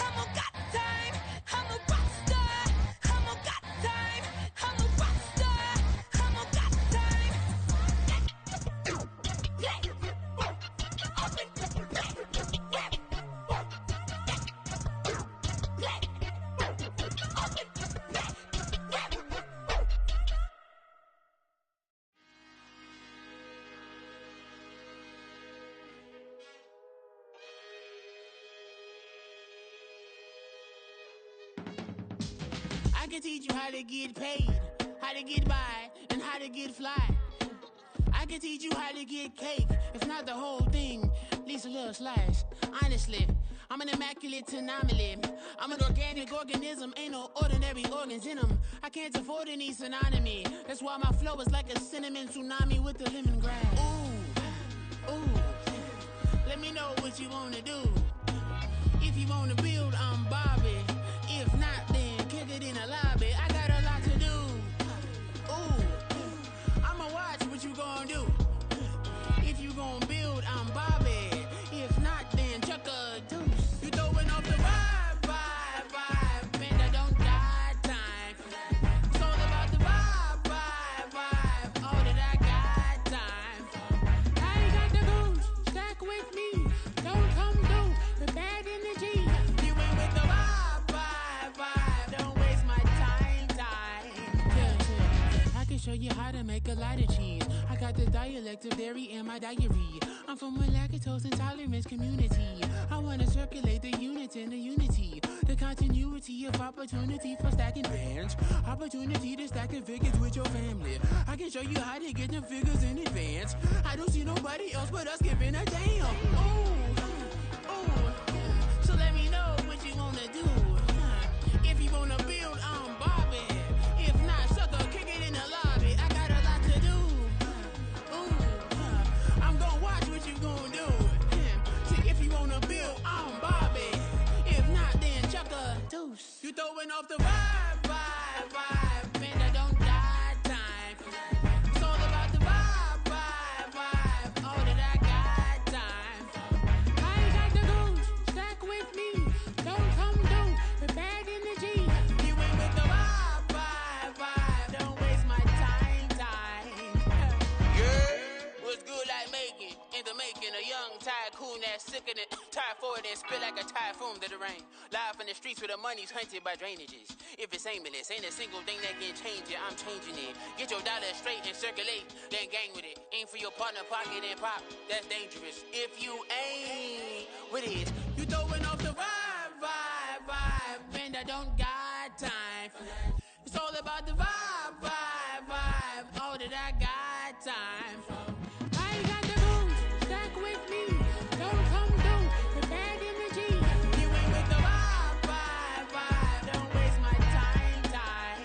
I'm a got time. I'm a rock star. I'm a got time. I'm a rock star. I'm a got time. I can teach you how to get paid, how to get by, and how to get fly. I can teach you how to get cake, if not the whole thing, at least a little slice. Honestly, I'm an immaculate anomaly. I'm an organic organism, ain't no ordinary organs in them. I can't afford any synonymy. That's why my flow is like a cinnamon tsunami with the lemongrass. Ooh, ooh, let me know what you wanna do. If you wanna build, I'm Bobby. If not, then kick it in the lobby. I got a lot to do. Ooh, I'ma watch what you gon' do. If you gon' build, I'm Bobby. If not, then chuck a deuce. You throwing off the vibe, vibe, vibe. Man, I don't got time. It's all about the vibe, vibe, vibe. All that I got time. I ain't got the goose. Stack with me. Don't come through with bad energy. You ain't with the vibe, vibe, vibe. Don't waste my time, time. Yeah. I can show you how to make a lot of cheese. I got the dialect of dairy in my diary. I'm from a lactose intolerance community. I wanna circulate the units in the unity. The continuity of opportunity for stacking bands. Opportunity to stack the figures with your family. I can show you how to get the figures in advance. I don't see nobody else but us giving a damn. Ooh, ooh. So let me know what you wanna do. If you wanna build, I'm Bobby. If not, sucker, kick it in the lobby. I got a lot to do. Ooh, I'm gonna watch what you gonna do. See, if you wanna build, I'm Bobby. If not, then chuck a deuce. You throwing off the vibe, vibe, vibe. Man, I don't got time. It's all about the vibe, vibe, vibe. All that I got time. I ain't got the goose. Stack with me. Don't come through with bad energy. You ain't with the vibe, vibe, vibe. Don't waste my time, time. Yeah, what's good like making? In the making, a young tycoon that's sicker than typhoid and spit like a typhoon to the rain. Live in the streets where the money's hunted by drainages. If it's aimless, ain't a single thing that can change it. I'm changing it. Get your dollar straight and circulate, then gang with it. Aim for your partner, pocket and pop. That's dangerous. If you ain't with it, you throwing off the vibe, vibe, vibe. Man, I don't got time for that. It's all about the vibe, vibe, vibe. All that I got time for. I ain't got the goose. Stack with me. Don't come through with bad energy. You ain't with the vibe, vibe, vibe. Don't waste my time, time.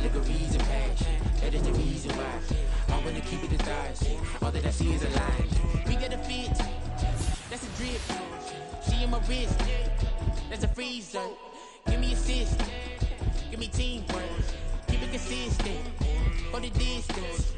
categories of passion. That is the reason why I wanna keep it a thighs. All that I see is a line. We get a fit, that's a drip. She in my wrist, that's a freezer. Give me assist, give me teamwork. Keep it consistent, for the distance.